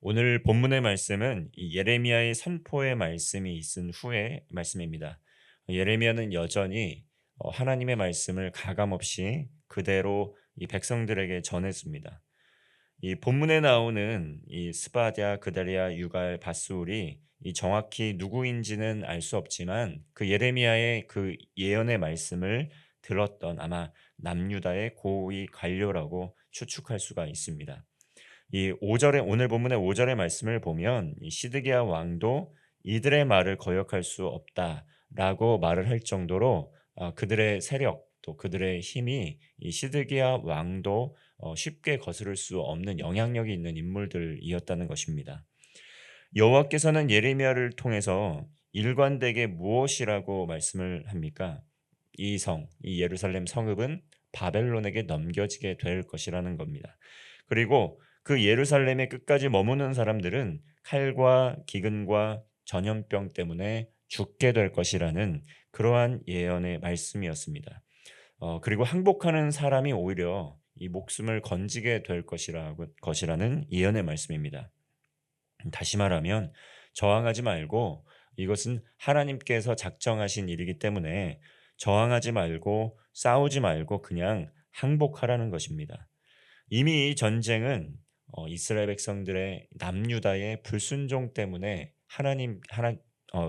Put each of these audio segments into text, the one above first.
오늘 본문의 말씀은 이 예레미야의 선포의 말씀이 있은 후의 말씀입니다. 예레미야는 여전히 하나님의 말씀을 가감없이 그대로 이 백성들에게 전했습니다. 이 본문에 나오는 이 스바랴, 그다리아, 유갈, 밧술이 이 정확히 누구인지는 알 수 없지만 그 예레미야의 그 예언의 말씀을 들었던 아마 남유다의 고위 관료라고 추측할 수가 있습니다. 이 5절에 오늘 본문의 5절의 말씀을 보면 이 시드기야 왕도 이들의 말을 거역할 수 없다라고 말을 할 정도로 그들의 세력 또 그들의 힘이 이 시드기야 왕도 쉽게 거스를 수 없는 영향력이 있는 인물들이었다는 것입니다. 여호와께서는 예레미야를 통해서 일관되게 무엇이라고 말씀을 합니까? 이 성, 이 예루살렘 성읍은 바벨론에게 넘겨지게 될 것이라는 겁니다. 그리고 그 예루살렘에 끝까지 머무는 사람들은 칼과 기근과 전염병 때문에 죽게 될 것이라는 그러한 예언의 말씀이었습니다. 그리고 항복하는 사람이 오히려 이 목숨을 건지게 될 것이라는 예언의 말씀입니다. 다시 말하면 저항하지 말고 이것은 하나님께서 작정하신 일이기 때문에 저항하지 말고 싸우지 말고 그냥 항복하라는 것입니다. 이미 이 전쟁은 이스라엘 백성들의 남유다의 불순종 때문에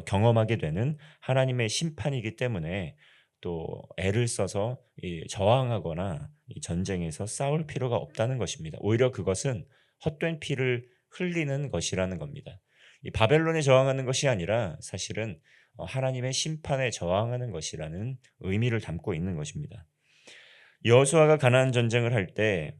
경험하게 되는 하나님의 심판이기 때문에 또 애를 써서 이 저항하거나 이 전쟁에서 싸울 필요가 없다는 것입니다. 오히려 그것은 헛된 피를 흘리는 것이라는 겁니다. 이 바벨론에 저항하는 것이 아니라 사실은 하나님의 심판에 저항하는 것이라는 의미를 담고 있는 것입니다. 여호수아가 가나안 전쟁을 할 때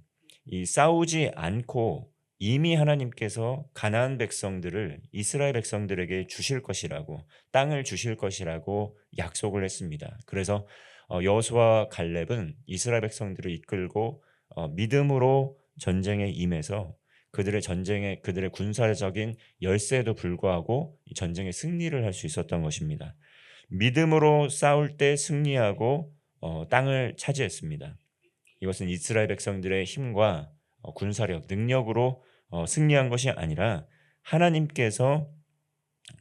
이 싸우지 않고 이미 하나님께서 가나안 백성들을 이스라엘 백성들에게 주실 것이라고 땅을 주실 것이라고 약속을 했습니다. 그래서 여호수아와 갈렙은 이스라엘 백성들을 이끌고 믿음으로 전쟁에 임해서 그들의 군사적인 열세에도 불구하고 이 전쟁에 승리를 할 수 있었던 것입니다. 믿음으로 싸울 때 승리하고 땅을 차지했습니다. 이것은 이스라엘 백성들의 힘과 군사력, 능력으로 승리한 것이 아니라 하나님께서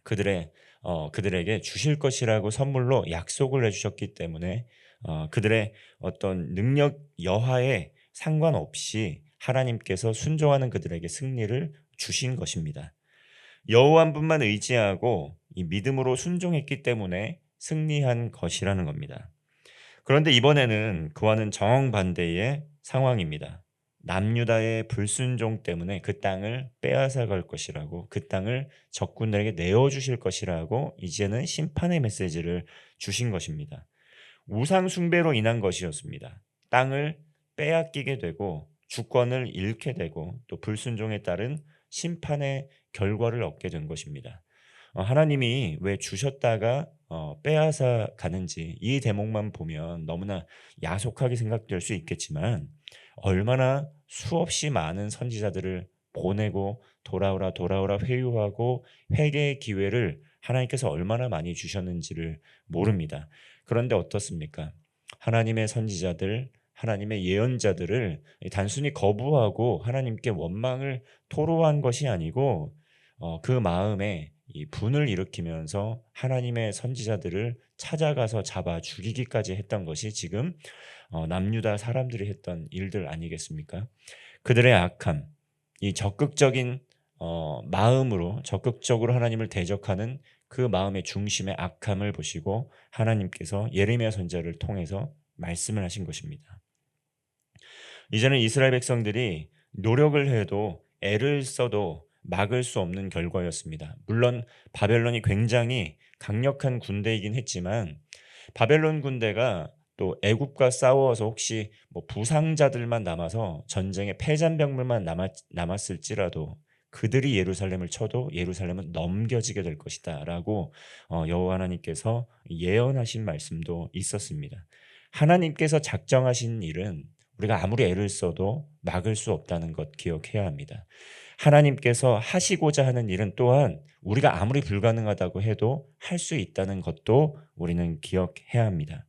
그들에게 주실 것이라고 선물로 약속을 해주셨기 때문에 그들의 어떤 능력 여하에 상관없이 하나님께서 순종하는 그들에게 승리를 주신 것입니다. 여호와만뿐만 의지하고 이 믿음으로 순종했기 때문에 승리한 것이라는 겁니다. 그런데 이번에는 그와는 정반대의 상황입니다. 남유다의 불순종 때문에 그 땅을 빼앗아 갈 것이라고 그 땅을 적군들에게 내어주실 것이라고 이제는 심판의 메시지를 주신 것입니다. 우상 숭배로 인한 것이었습니다. 땅을 빼앗기게 되고 주권을 잃게 되고 또 불순종에 따른 심판의 결과를 얻게 된 것입니다. 하나님이 왜 주셨다가 빼앗아 가는지 이 대목만 보면 너무나 야속하게 생각될 수 있겠지만 얼마나 수없이 많은 선지자들을 보내고 돌아오라 돌아오라 회유하고 회개의 기회를 하나님께서 얼마나 많이 주셨는지를 모릅니다. 그런데 어떻습니까? 하나님의 선지자들, 하나님의 예언자들을 단순히 거부하고 하나님께 원망을 토로한 것이 아니고 그 마음에 이 분을 일으키면서 하나님의 선지자들을 찾아가서 잡아 죽이기까지 했던 것이 지금 남유다 사람들이 했던 일들 아니겠습니까? 그들의 악함, 이 적극적인 마음으로 적극적으로 하나님을 대적하는 그 마음의 중심의 악함을 보시고 하나님께서 예레미야 선지자를 통해서 말씀을 하신 것입니다. 이제는 이스라엘 백성들이 노력을 해도 애를 써도 막을 수 없는 결과였습니다. 물론 바벨론이 굉장히 강력한 군대이긴 했지만 바벨론 군대가 또 애굽과 싸워서 혹시 뭐 부상자들만 남아서 전쟁에 패잔병물만 남았을지라도 그들이 예루살렘을 쳐도 예루살렘은 넘겨지게 될 것이다라고 여호와 하나님께서 예언하신 말씀도 있었습니다. 하나님께서 작정하신 일은 우리가 아무리 애를 써도 막을 수 없다는 것 기억해야 합니다. 하나님께서 하시고자 하는 일은 또한 우리가 아무리 불가능하다고 해도 할 수 있다는 것도 우리는 기억해야 합니다.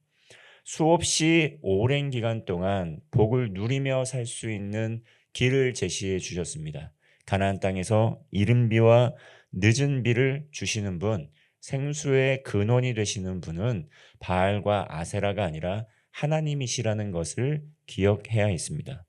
수없이 오랜 기간 동안 복을 누리며 살 수 있는 길을 제시해 주셨습니다. 가나안 땅에서 이른 비와 늦은 비를 주시는 분, 생수의 근원이 되시는 분은 바알과 아세라가 아니라 하나님이시라는 것을 기억해야 했습니다.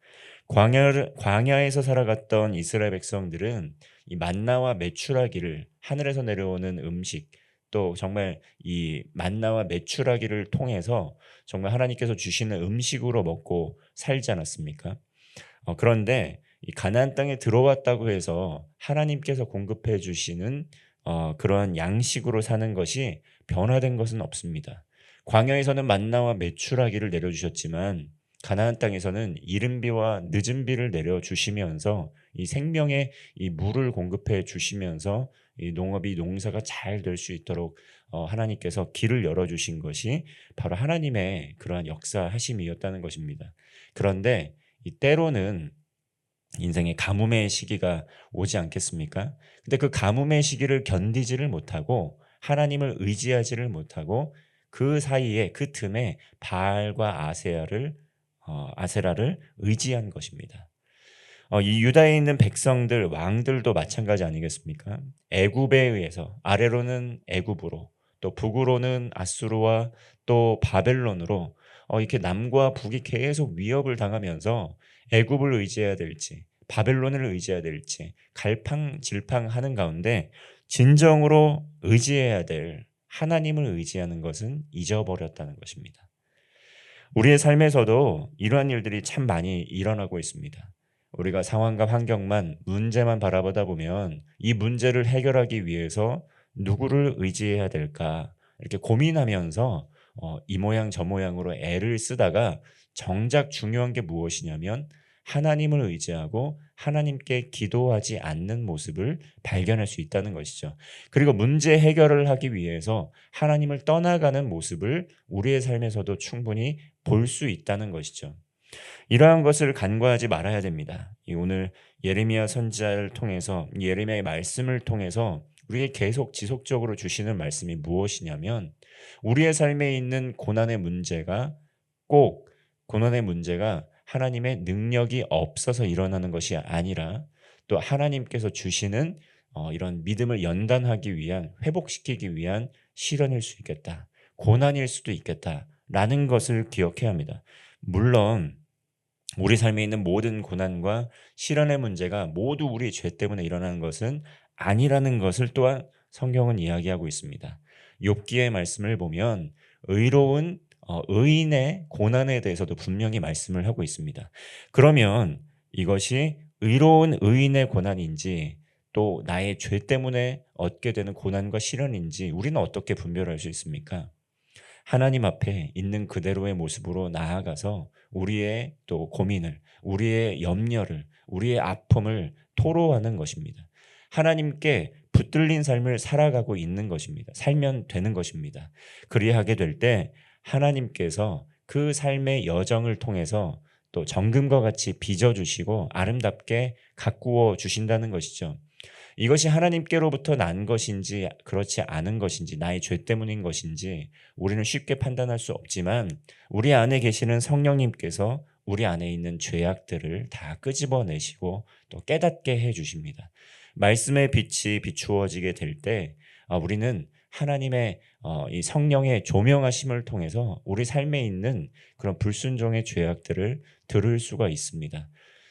광야에서 살아갔던 이스라엘 백성들은 이 만나와 메추라기를, 하늘에서 내려오는 음식, 또 정말 이 만나와 메추라기를 통해서 정말 하나님께서 주시는 음식으로 먹고 살지 않았습니까? 그런데 이 가나안 땅에 들어왔다고 해서 하나님께서 공급해 주시는 그러한 양식으로 사는 것이 변화된 것은 없습니다. 광야에서는 만나와 메추라기를 내려주셨지만 가나안 땅에서는 이른 비와 늦은 비를 내려주시면서 이 생명의 이 물을 공급해 주시면서 이 농사가 잘 될 수 있도록 하나님께서 길을 열어주신 것이 바로 하나님의 그러한 역사하심이었다는 것입니다. 그런데 이 때로는 인생의 가뭄의 시기가 오지 않겠습니까? 근데 그 가뭄의 시기를 견디지를 못하고 하나님을 의지하지를 못하고 그 사이에 그 틈에 바알과 아세라를 의지한 것입니다. 이 유다에 있는 백성들 왕들도 마찬가지 아니겠습니까? 애굽에 의해서 아래로는 애굽으로 또 북으로는 아수르와 또 바벨론으로 이렇게 남과 북이 계속 위협을 당하면서 애굽을 의지해야 될지 바벨론을 의지해야 될지 갈팡질팡하는 가운데 진정으로 의지해야 될 하나님을 의지하는 것은 잊어버렸다는 것입니다. 우리의 삶에서도 이러한 일들이 참 많이 일어나고 있습니다. 우리가 상황과 환경만 문제만 바라보다 보면 이 문제를 해결하기 위해서 누구를 의지해야 될까 이렇게 고민하면서 이 모양 저 모양으로 애를 쓰다가 정작 중요한 게 무엇이냐면 하나님을 의지하고 하나님께 기도하지 않는 모습을 발견할 수 있다는 것이죠. 그리고 문제 해결을 하기 위해서 하나님을 떠나가는 모습을 우리의 삶에서도 충분히 볼 수 있다는 것이죠. 이러한 것을 간과하지 말아야 됩니다. 오늘 예레미야 선지자를 통해서 예레미야의 말씀을 통해서 우리에게 계속 지속적으로 주시는 말씀이 무엇이냐면 우리의 삶에 있는 고난의 문제가 하나님의 능력이 없어서 일어나는 것이 아니라 또 하나님께서 주시는 이런 믿음을 연단하기 위한 회복시키기 위한 시련일 수 있겠다. 고난일 수도 있겠다라는 것을 기억해야 합니다. 물론 우리 삶에 있는 모든 고난과 시련의 문제가 모두 우리 죄 때문에 일어나는 것은 아니라는 것을 또한 성경은 이야기하고 있습니다. 욥기의 말씀을 보면 의로운 의인의 고난에 대해서도 분명히 말씀을 하고 있습니다. 그러면 이것이 의로운 의인의 고난인지 또 나의 죄 때문에 얻게 되는 고난과 시련인지 우리는 어떻게 분별할 수 있습니까? 하나님 앞에 있는 그대로의 모습으로 나아가서 우리의 또 고민을, 우리의 염려를, 우리의 아픔을 토로하는 것입니다. 하나님께 붙들린 삶을 살아가고 있는 것입니다. 살면 되는 것입니다. 그리하게 될 때 하나님께서 그 삶의 여정을 통해서 또 정금과 같이 빚어주시고 아름답게 가꾸어 주신다는 것이죠. 이것이 하나님께로부터 난 것인지 그렇지 않은 것인지 나의 죄 때문인 것인지 우리는 쉽게 판단할 수 없지만 우리 안에 계시는 성령님께서 우리 안에 있는 죄악들을 다 끄집어내시고 또 깨닫게 해주십니다. 말씀의 빛이 비추어지게 될 때 우리는 하나님의 이 성령의 조명하심을 통해서 우리 삶에 있는 그런 불순종의 죄악들을 들을 수가 있습니다.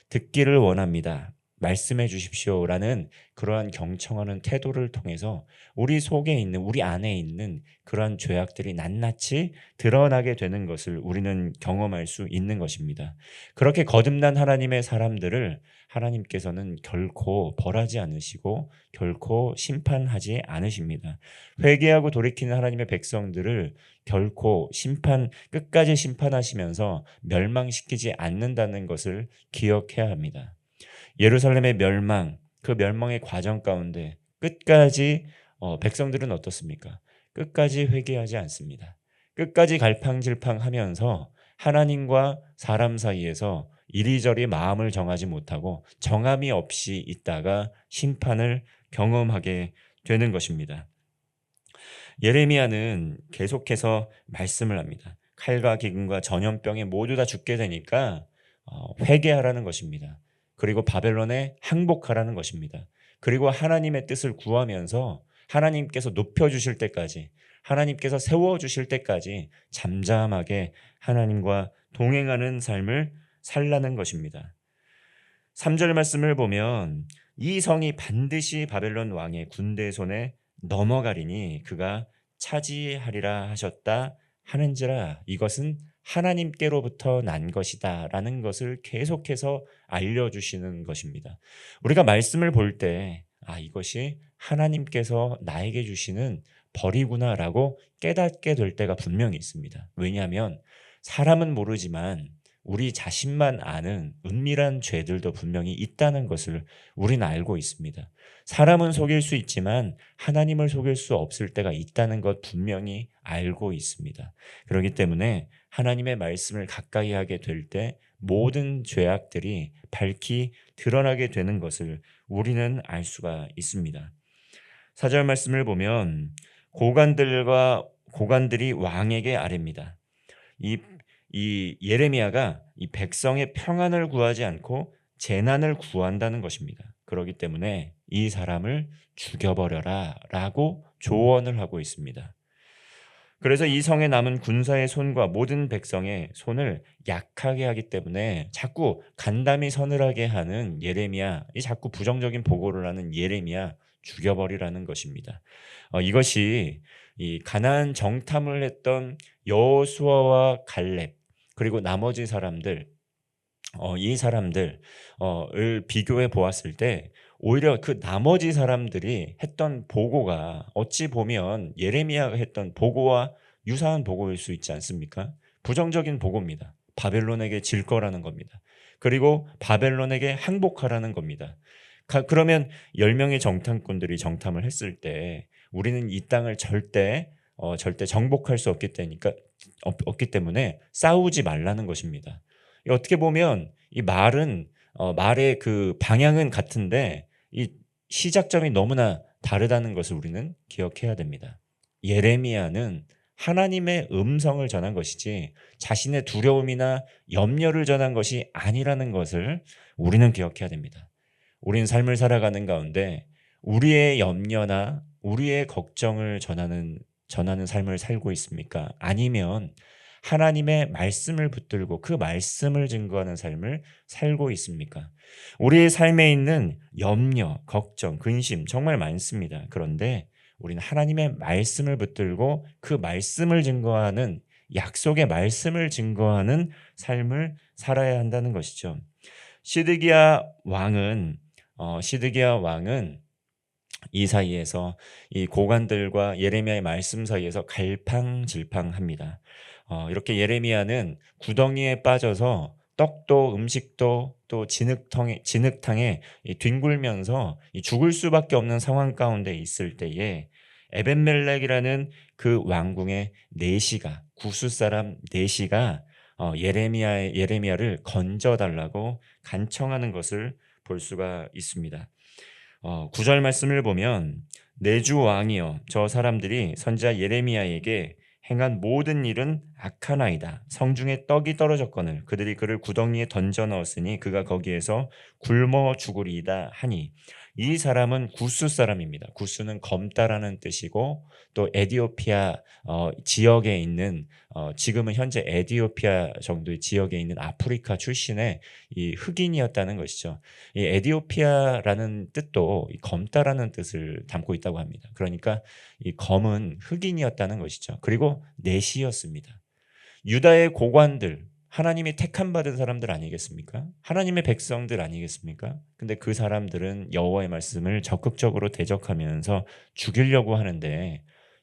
듣기를 원합니다. 말씀해 주십시오라는 그러한 경청하는 태도를 통해서 우리 속에 있는 우리 안에 있는 그러한 죄악들이 낱낱이 드러나게 되는 것을 우리는 경험할 수 있는 것입니다. 그렇게 거듭난 하나님의 사람들을 하나님께서는 결코 벌하지 않으시고 결코 심판하지 않으십니다. 회개하고 돌이키는 하나님의 백성들을 결코 끝까지 심판하시면서 멸망시키지 않는다는 것을 기억해야 합니다. 예루살렘의 멸망, 그 멸망의 과정 가운데 끝까지 백성들은 어떻습니까? 끝까지 회개하지 않습니다. 끝까지 갈팡질팡하면서 하나님과 사람 사이에서 이리저리 마음을 정하지 못하고 정함이 없이 있다가 심판을 경험하게 되는 것입니다. 예레미야는 계속해서 말씀을 합니다. 칼과 기근과 전염병에 모두 다 죽게 되니까 회개하라는 것입니다. 그리고 바벨론에 항복하라는 것입니다. 그리고 하나님의 뜻을 구하면서 하나님께서 높여주실 때까지, 하나님께서 세워주실 때까지 잠잠하게 하나님과 동행하는 삶을 살라는 것입니다. 3절 말씀을 보면 이 성이 반드시 바벨론 왕의 군대 손에 넘어가리니 그가 차지하리라 하셨다 하는지라, 이것은 하나님께로부터 난 것이다 라는 것을 계속해서 알려주시는 것입니다. 우리가 말씀을 볼 때 이것이 하나님께서 나에게 주시는 벌이구나 라고 깨닫게 될 때가 분명히 있습니다. 왜냐하면 사람은 모르지만 우리 자신만 아는 은밀한 죄들도 분명히 있다는 것을 우리는 알고 있습니다. 사람은 속일 수 있지만 하나님을 속일 수 없을 때가 있다는 것 분명히 알고 있습니다. 그렇기 때문에 하나님의 말씀을 가까이 하게 될 때 모든 죄악들이 밝히 드러나게 되는 것을 우리는 알 수가 있습니다. 4절 말씀을 보면 고관들이 왕에게 아뢰입니다. 이 예레미야가 이 백성의 평안을 구하지 않고 재난을 구한다는 것입니다. 그렇기 때문에 이 사람을 죽여버려라 라고 조언을 하고 있습니다. 그래서 이 성에 남은 군사의 손과 모든 백성의 손을 약하게 하기 때문에 자꾸 간담이 서늘하게 하는 예레미야, 이 자꾸 부정적인 보고를 하는 예레미야 죽여버리라는 것입니다. 이것이 이 가나안 정탐을 했던 여호수아와 갈렙, 그리고 나머지 사람들, 이 사람들을 비교해 보았을 때 오히려 그 나머지 사람들이 했던 보고가 어찌 보면 예레미야가 했던 보고와 유사한 보고일 수 있지 않습니까? 부정적인 보고입니다. 바벨론에게 질 거라는 겁니다. 그리고 바벨론에게 항복하라는 겁니다. 그러면 10명의 정탐꾼들이 정탐을 했을 때 우리는 이 땅을 절대 정복할 수 없기 때문에 싸우지 말라는 것입니다. 어떻게 보면 이 말의 그 방향은 같은데 이 시작점이 너무나 다르다는 것을 우리는 기억해야 됩니다. 예레미야는 하나님의 음성을 전한 것이지 자신의 두려움이나 염려를 전한 것이 아니라는 것을 우리는 기억해야 됩니다. 우리는 삶을 살아가는 가운데 우리의 염려나 우리의 걱정을 전하는 삶을 살고 있습니까? 아니면 하나님의 말씀을 붙들고 그 말씀을 증거하는 삶을 살고 있습니까? 우리의 삶에 있는 염려, 걱정, 근심 정말 많습니다. 그런데 우리는 하나님의 말씀을 붙들고 그 말씀을 증거하는, 약속의 말씀을 증거하는 삶을 살아야 한다는 것이죠. 시드기야 왕은 이 사이에서 이 고관들과 예레미야의 말씀 사이에서 갈팡질팡합니다. 이렇게 예레미야는 구덩이에 빠져서 떡도 음식도 또 진흙탕에 뒹굴면서 죽을 수밖에 없는 상황 가운데 있을 때에 에벤멜렉이라는 그 왕궁의 구스 사람 네시가 예레미야를 건져달라고 간청하는 것을 볼 수가 있습니다. 9절 말씀을 보면 내주 왕이여 저 사람들이 선지자 예레미야에게 행한 모든 일은 악하나이다. 성중에 떡이 떨어졌거늘 그들이 그를 구덩이에 던져 넣었으니 그가 거기에서 굶어 죽으리이다 하니, 이 사람은 구스 사람입니다. 구스는 검다라는 뜻이고 또 에디오피아 지역에 있는 지금은 현재 에디오피아 정도의 지역에 있는 아프리카 출신의 이 흑인이었다는 것이죠. 이 에디오피아라는 뜻도 이 검다라는 뜻을 담고 있다고 합니다. 그러니까 이 검은 흑인이었다는 것이죠. 그리고 내시였습니다. 유다의 고관들, 하나님이 택함 받은 사람들 아니겠습니까? 하나님의 백성들 아니겠습니까? 근데 그 사람들은 여호와의 말씀을 적극적으로 대적하면서 죽이려고 하는데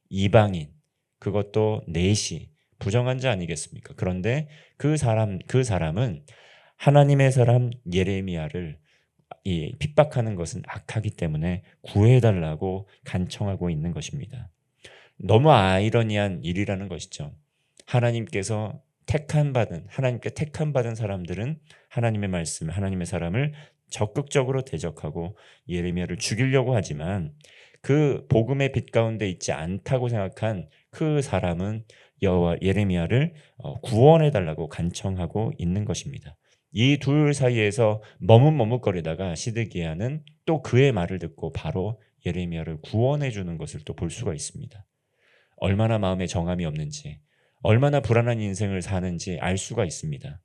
이방인, 그것도 내시, 부정한 자 아니겠습니까? 그런데 그 사람은 하나님의 사람 예레미야를 핍박하는 것은 악하기 때문에 구해달라고 간청하고 있는 것입니다. 너무 아이러니한 일이라는 것이죠. 하나님께 택함 받은 사람들은 하나님의 말씀, 하나님의 사람을 적극적으로 대적하고 예레미야를 죽이려고 하지만 그 복음의 빛 가운데 있지 않다고 생각한 그 사람은 예레미야를 구원해 달라고 간청하고 있는 것입니다. 이 둘 사이에서 머뭇머뭇거리다가 시드기야는 또 그의 말을 듣고 바로 예레미야를 구원해 주는 것을 또 볼 수가 있습니다. 얼마나 마음에 정함이 없는지, 얼마나 불안한 인생을 사는지 알 수가 있습니다.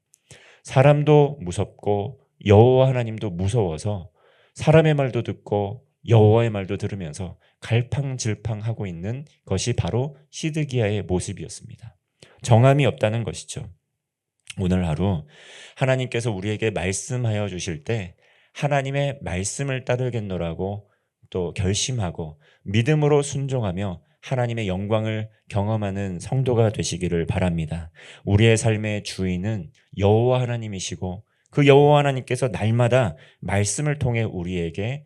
사람도 무섭고 여호와 하나님도 무서워서 사람의 말도 듣고 여호와의 말도 들으면서 갈팡질팡하고 있는 것이 바로 시드기야의 모습이었습니다. 정함이 없다는 것이죠. 오늘 하루 하나님께서 우리에게 말씀하여 주실 때 하나님의 말씀을 따르겠노라고 또 결심하고 믿음으로 순종하며 하나님의 영광을 경험하는 성도가 되시기를 바랍니다. 우리의 삶의 주인은 여호와 하나님이시고 그 여호와 하나님께서 날마다 말씀을 통해 우리에게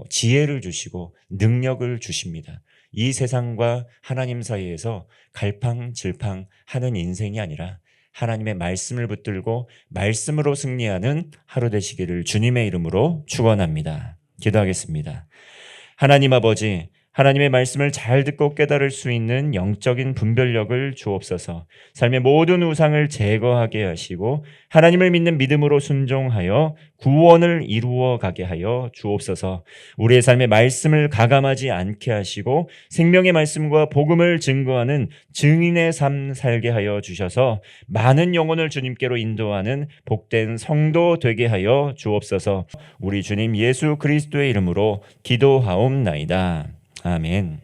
지혜를 주시고 능력을 주십니다. 이 세상과 하나님 사이에서 갈팡질팡하는 인생이 아니라 하나님의 말씀을 붙들고 말씀으로 승리하는 하루 되시기를 주님의 이름으로 축원합니다. 기도하겠습니다. 하나님 아버지, 하나님의 말씀을 잘 듣고 깨달을 수 있는 영적인 분별력을 주옵소서. 삶의 모든 우상을 제거하게 하시고 하나님을 믿는 믿음으로 순종하여 구원을 이루어 가게 하여 주옵소서. 우리의 삶의 말씀을 가감하지 않게 하시고 생명의 말씀과 복음을 증거하는 증인의 삶 살게 하여 주셔서 많은 영혼을 주님께로 인도하는 복된 성도 되게 하여 주옵소서. 우리 주님 예수 그리스도의 이름으로 기도하옵나이다. 아멘.